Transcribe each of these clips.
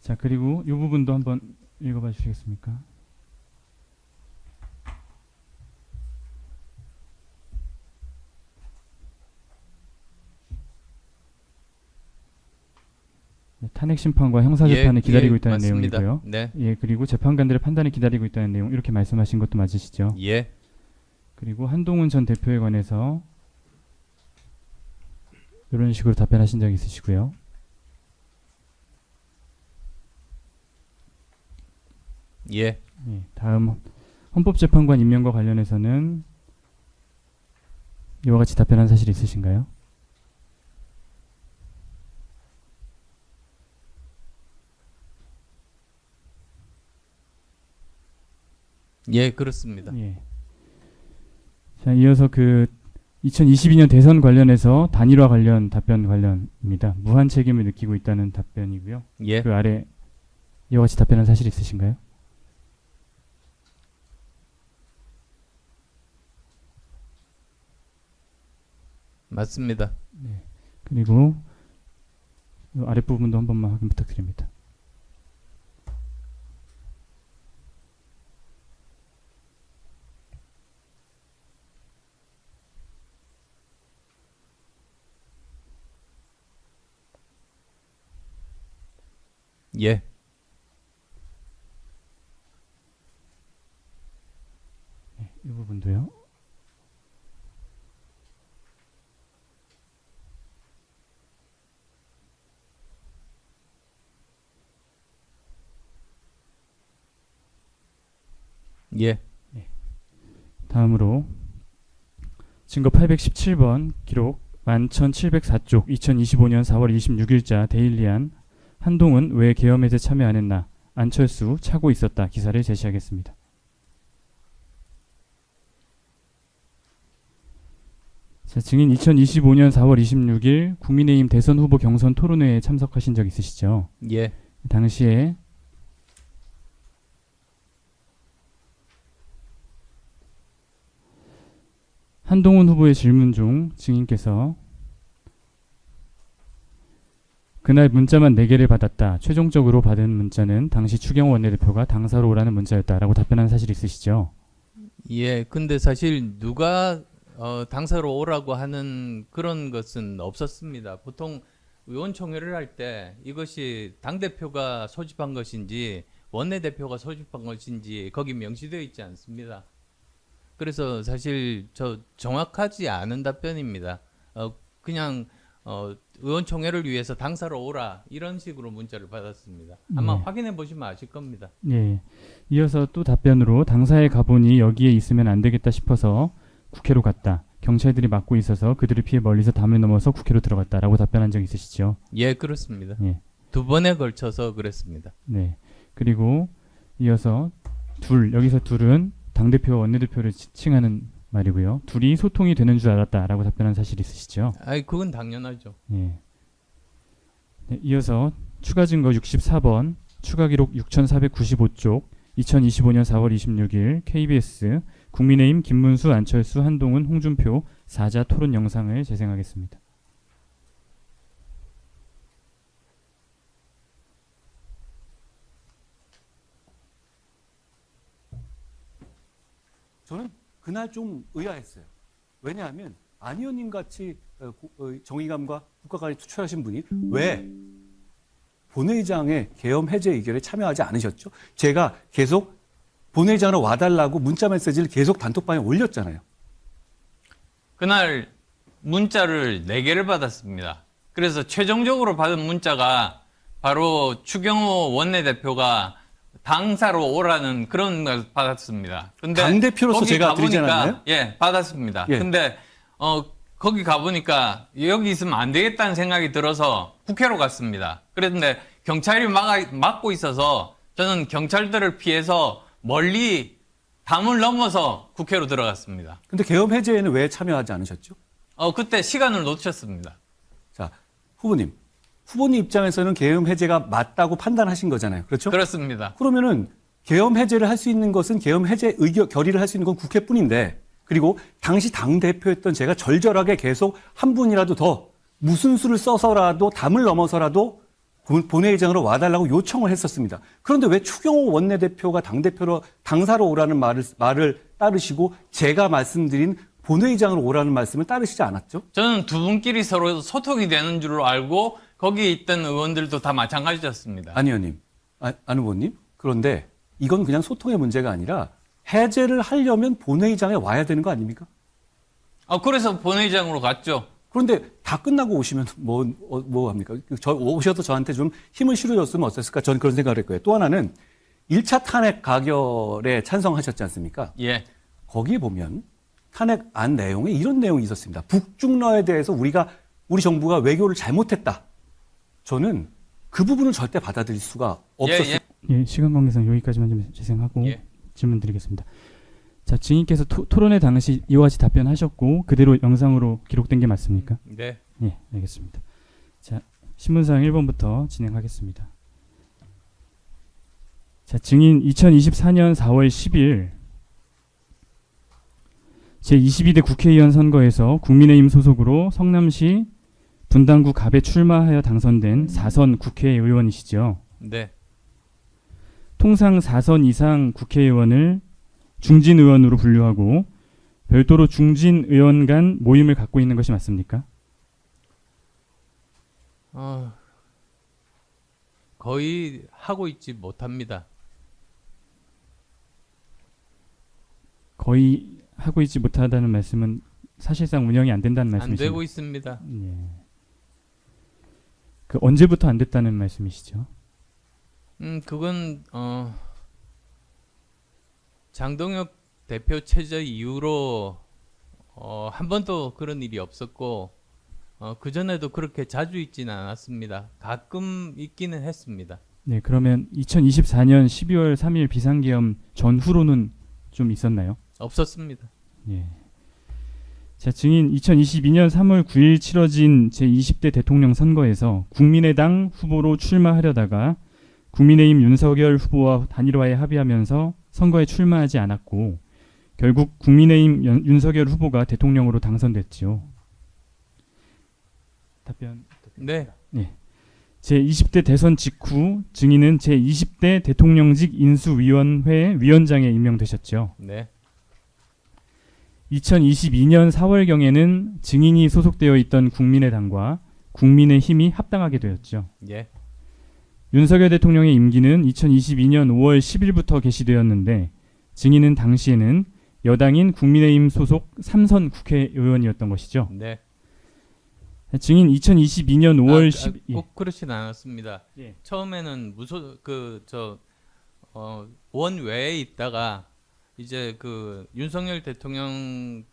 자, 그리고 이 부분도 한번 읽어봐 주시겠습니까? 네, 탄핵 심판과 형사 재판을 기다리고 있다는 맞습니다. 내용이고요. 네. 예, 그리고 재판관들의 판단을 기다리고 있다는 내용 이렇게 말씀하신 것도 맞으시죠? 예. 그리고 한동훈 전 대표에 관해서 이런 식으로 답변하신 적이 있으시고요. 예. 예, 다음 헌법재판관 임명과 관련해서는 이와 같이 답변한 사실이 있으신가요? 예, 그렇습니다. 예. 자, 이어서 그 2022년 대선 관련해서 단일화 관련 답변 관련입니다. 무한 책임을 느끼고 있다는 답변이고요. 예. 그 아래 이와 같이 답변한 사실이 있으신가요? 맞습니다. 네. 그리고 이 아랫부분도 한 번만 확인 부탁드립니다. 예. 이 부분도요. 예. 다음으로 증거 817번 기록 11,704쪽 2025년 4월 26일자 데일리안 한동훈 왜 계엄해제 참여 안 했나 안철수 차고 있었다 기사를 제시하겠습니다. 자, 증인 2025년 4월 26일 국민의힘 대선 후보 경선 토론회에 참석하신 적 있으시죠? 예. 당시에 한동훈 후보의 질문 중 증인께서 그날 문자만 4개를 받았다. 최종적으로 받은 문자는 당시 추경호 원내대표가 당사로 오라는 문자였다라고 답변한 사실이 있으시죠? 예. 근데 사실 누가 당사로 오라고 하는 그런 것은 없었습니다. 보통 의원총회를 할 때 이것이 당대표가 소집한 것인지 원내대표가 소집한 것인지 거기 명시되어 있지 않습니다. 그래서 사실 저 정확하지 않은 답변입니다. 그냥 의원총회를 위해서 당사로 오라 이런 식으로 문자를 받았습니다. 아마 네. 확인해 보시면 아실 겁니다. 예. 이어서 또 답변으로 당사에 가보니 여기에 있으면 안 되겠다 싶어서 국회로 갔다. 경찰들이 막고 있어서 그들을 피해 멀리서 담을 넘어서 국회로 들어갔다라고 답변한 적 있으시죠? 예, 그렇습니다. 예. 2번에 걸쳐서 그랬습니다. 네. 그리고 이어서 여기서 둘은 당대표와 원내대표를 지칭하는 말이고요. 둘이 소통이 되는 줄 알았다라고 답변한 사실이 있으시죠? 아이, 그건 당연하죠. 예. 네, 이어서 추가 증거 64번, 추가 기록 6495쪽, 2025년 4월 26일 KBS 국민의힘 김문수, 안철수, 한동훈, 홍준표 4자 토론 영상을 재생하겠습니다. 저는 그날 좀 의아했어요. 왜냐하면 안 의원님 같이 정의감과 국가관이 투철하신 분이 왜 본회의장의 계엄 해제 의결에 참여하지 않으셨죠? 제가 계속 본회의장으로 와달라고 문자 메시지를 계속 단톡방에 올렸잖아요. 그날 문자를 4개를 받았습니다. 그래서 최종적으로 받은 문자가 바로 추경호 원내대표가 당사로 오라는 그런 걸 받았습니다. 근데 당대표로서 거기 제가 가보니까, 드리지 않았나요? 예, 받았습니다. 예. 근데 거기 가보니까 여기 있으면 안 되겠다는 생각이 들어서 국회로 갔습니다. 그런데 경찰이 막고 있어서 저는 경찰들을 피해서 멀리 담을 넘어서 국회로 들어갔습니다. 근데 계엄 해제에는 왜 참여하지 않으셨죠? 그때 시간을 놓쳤습니다. 자, 후보님 입장에서는 계엄 해제가 맞다고 판단하신 거잖아요. 그렇죠? 그렇습니다. 그러면은 계엄 해제를 할 수 있는 것은 계엄 해제 결의를 할 수 있는 건 국회뿐인데, 그리고 당시 당대표였던 제가 절절하게 계속 한 분이라도 더 무슨 수를 써서라도 담을 넘어서라도 본회의장으로 와달라고 요청을 했었습니다. 그런데 왜 추경호 원내대표가 당대표로 당사로 오라는 말을 따르시고 제가 말씀드린 본회의장으로 오라는 말씀을 따르시지 않았죠? 저는 두 분끼리 서로 소통이 되는 줄로 알고 거기에 있던 의원들도 다 마찬가지였습니다. 안 의원님, 안 후보님. 그런데 이건 그냥 소통의 문제가 아니라 해제를 하려면 본회의장에 와야 되는 거 아닙니까? 그래서 본회의장으로 갔죠. 그런데 다 끝나고 오시면 뭐 합니까? 오셔도 저한테 좀 힘을 실어줬으면 어땠을까? 저는 그런 생각을 했고요. 또 하나는 1차 탄핵 가결에 찬성하셨지 않습니까? 예. 거기에 보면 탄핵안 내용에 이런 내용이 있었습니다. 북중러에 대해서 우리 정부가 외교를 잘못했다. 저는 그 부분을 절대 받아들일 수가 없었어요. 예, 시간 관계상 여기까지만 좀 재생하고 예. 질문 드리겠습니다. 자, 증인께서 토론회 당시 이와 같이 답변하셨고 그대로 영상으로 기록된 게 맞습니까? 네. 예, 알겠습니다. 자, 신문사항 1번부터 진행하겠습니다. 자, 증인 2024년 4월 10일 제22대 국회의원 선거에서 국민의힘 소속으로 성남시 분당구 갑에 출마하여 당선된 4선 국회의원이시죠. 네. 통상 4선 이상 국회의원을 중진 의원으로 분류하고 별도로 중진 의원 간 모임을 갖고 있는 것이 맞습니까? 거의 하고 있지 못합니다. 거의 하고 있지 못하다는 말씀은 사실상 운영이 안 된다는 안 말씀이시죠? 되고 있습니다. 예. 그 언제부터 안 됐다는 말씀이시죠? 그건 장동혁 대표 체제 이후로 한 번도 그런 일이 없었고 그 전에도 그렇게 자주 있지는 않았습니다. 가끔 있기는 했습니다. 네, 그러면 2024년 12월 3일 비상계엄 전후로는 좀 있었나요? 없었습니다. 예. 자, 증인 2022년 3월 9일 치러진 제20대 대통령 선거에서 국민의당 후보로 출마하려다가 국민의힘 윤석열 후보와 단일화에 합의하면서 선거에 출마하지 않았고 결국 국민의힘 윤석열 후보가 대통령으로 당선됐지요. 답변. 네. 제20대 대선 직후 증인은 제20대 대통령직 인수위원회 위원장에 임명되셨죠. 네. 2022년 4월경에는 증인이 소속되어 있던 국민의당과 국민의힘이 합당하게 되었죠. 예. 윤석열 대통령의 임기는 2022년 5월 10일부터 개시되었는데 증인은 당시에는 여당인 국민의힘 소속 3선 국회의원이었던 것이죠. 네. 증인 2022년 5월 10일 꼭 그렇진 않았습니다. 예. 처음에는 원외에 있다가 이제 그 윤석열 대통령이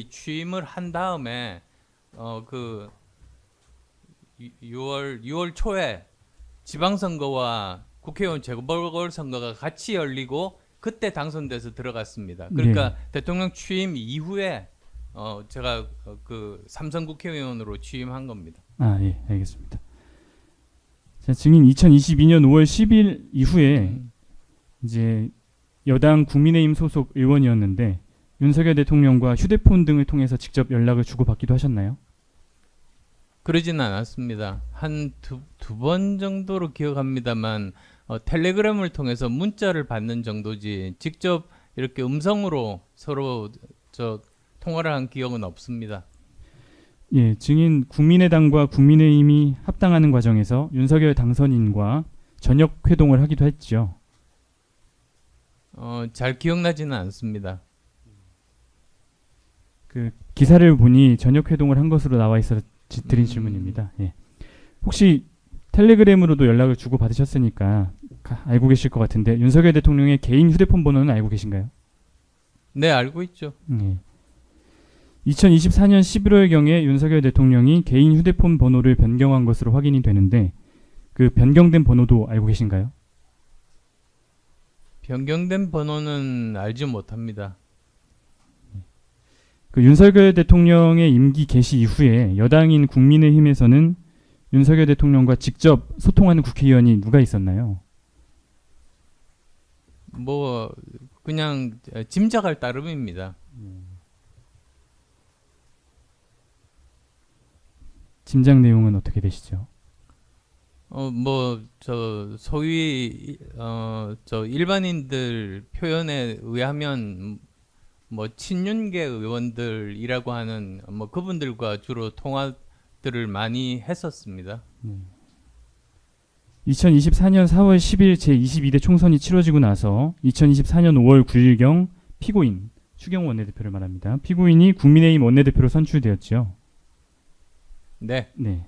취임을 한 다음에 6월 초에 지방선거와 국회의원 재보궐선거가 같이 열리고 그때 당선돼서 들어갔습니다. 그러니까 대통령 취임 이후에 제가 그 삼선 국회의원으로 취임한 겁니다. 예, 알겠습니다. 자, 증인 2022년 5월 10일 이후에 이제 여당 국민의힘 소속 의원이었는데 윤석열 대통령과 휴대폰 등을 통해서 직접 연락을 주고받기도 하셨나요? 그러지는 않았습니다. 한 두 번 정도로 기억합니다만 텔레그램을 통해서 문자를 받는 정도지 직접 이렇게 음성으로 서로 통화를 한 기억은 없습니다. 예, 증인 국민의당과 국민의힘이 합당하는 과정에서 윤석열 당선인과 저녁 회동을 하기도 했죠. 잘 기억나지는 않습니다. 그 기사를 보니 저녁 회동을 한 것으로 나와 있어 드린 질문입니다. 예. 혹시 텔레그램으로도 연락을 주고 받으셨으니까 알고 계실 것 같은데 윤석열 대통령의 개인 휴대폰 번호는 알고 계신가요? 네, 알고 있죠. 예. 2024년 11월경에 윤석열 대통령이 개인 휴대폰 번호를 변경한 것으로 확인이 되는데 그 변경된 번호도 알고 계신가요? 변경된 번호는 알지 못합니다. 그 윤석열 대통령의 임기 개시 이후에 여당인 국민의힘에서는 윤석열 대통령과 직접 소통하는 국회의원이 누가 있었나요? 그냥 짐작할 따름입니다. 짐작 내용은 어떻게 되시죠? 뭐 저 소위 저 일반인들 표현에 의하면 뭐 친윤계 의원들이라고 하는 뭐 그분들과 주로 통화들을 많이 했었습니다. 2024년 4월 10일 제22대 총선이 치러지고 나서 2024년 5월 9일경 피고인 추경호 원내대표를 말합니다. 피고인이 국민의힘 원내대표로 선출되었죠. 네. 네.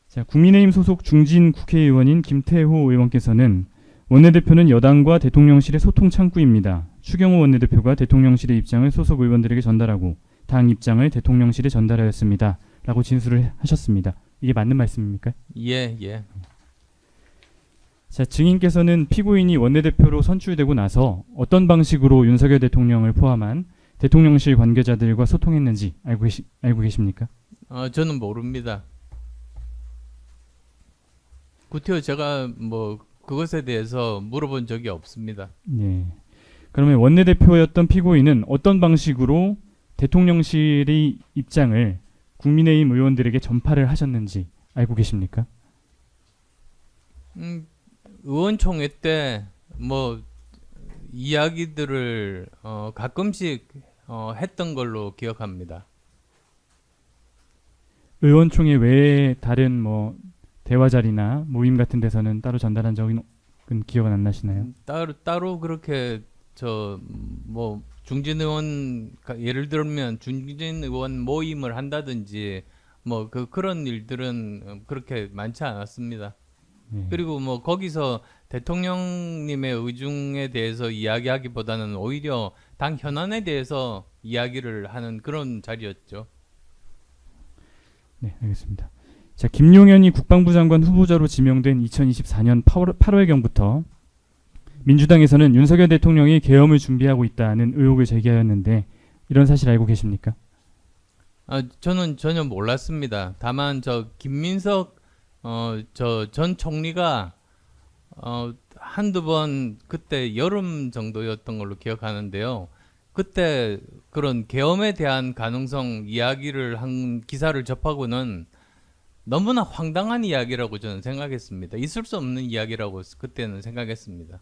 자, 국민의힘 소속 중진 국회의원인 김태호 의원께서는 원내대표는 여당과 대통령실의 소통 창구입니다. 추경호 원내대표가 대통령실의 입장을 소속 의원들에게 전달하고 당 입장을 대통령실에 전달하였습니다. 라고 진술을 하셨습니다. 이게 맞는 말씀입니까? 예, 예. 자, 증인께서는 피고인이 원내대표로 선출되고 나서 어떤 방식으로 윤석열 대통령을 포함한 대통령실 관계자들과 소통했는지 알고 계십니까? 저는 모릅니다. 구태여 제가 뭐 그것에 대해서 물어본 적이 없습니다. 네. 그러면 원내대표였던 피고인은 어떤 방식으로 대통령실의 입장을 국민의힘 의원들에게 전파를 하셨는지 알고 계십니까? 의원총회 때 뭐 이야기들을 가끔씩 했던 걸로 기억합니다. 의원총회 외에 다른 뭐 대화 자리나 모임 같은 데서는 따로 전달한 적은 기억은 안 나시나요? 따로 그렇게 저 뭐 중진 의원 예를 들면 중진 의원 모임을 한다든지 뭐 그런 일들은 그렇게 많지 않았습니다. 네. 그리고 뭐 거기서 대통령님의 의중에 대해서 이야기하기보다는 오히려 당 현안에 대해서 이야기를 하는 그런 자리였죠. 네, 알겠습니다. 자, 김용현이 국방부 장관 후보자로 지명된 2024년 8월경부터 민주당에서는 윤석열 대통령이 계엄을 준비하고 있다는 의혹을 제기하였는데 이런 사실 알고 계십니까? 저는 전혀 몰랐습니다. 다만 저 김민석 저 전 총리가 한두 번 그때 여름 정도였던 걸로 기억하는데요. 그때 그런 계엄에 대한 가능성 이야기를 한 기사를 접하고는 너무나 황당한 이야기라고 저는 생각했습니다. 있을 수 없는 이야기라고 그때는 생각했습니다.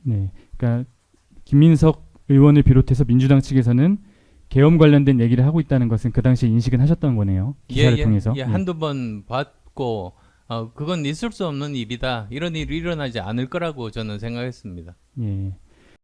네, 그러니까 김민석 의원을 비롯해서 민주당 측에서는 계엄 관련된 얘기를 하고 있다는 것은 그 당시에 인식은 하셨던 거네요. 기사를 통해서. 예, 한두 번 봤고 그건 있을 수 없는 일이다. 이런 일이 일어나지 않을 거라고 저는 생각했습니다. 예.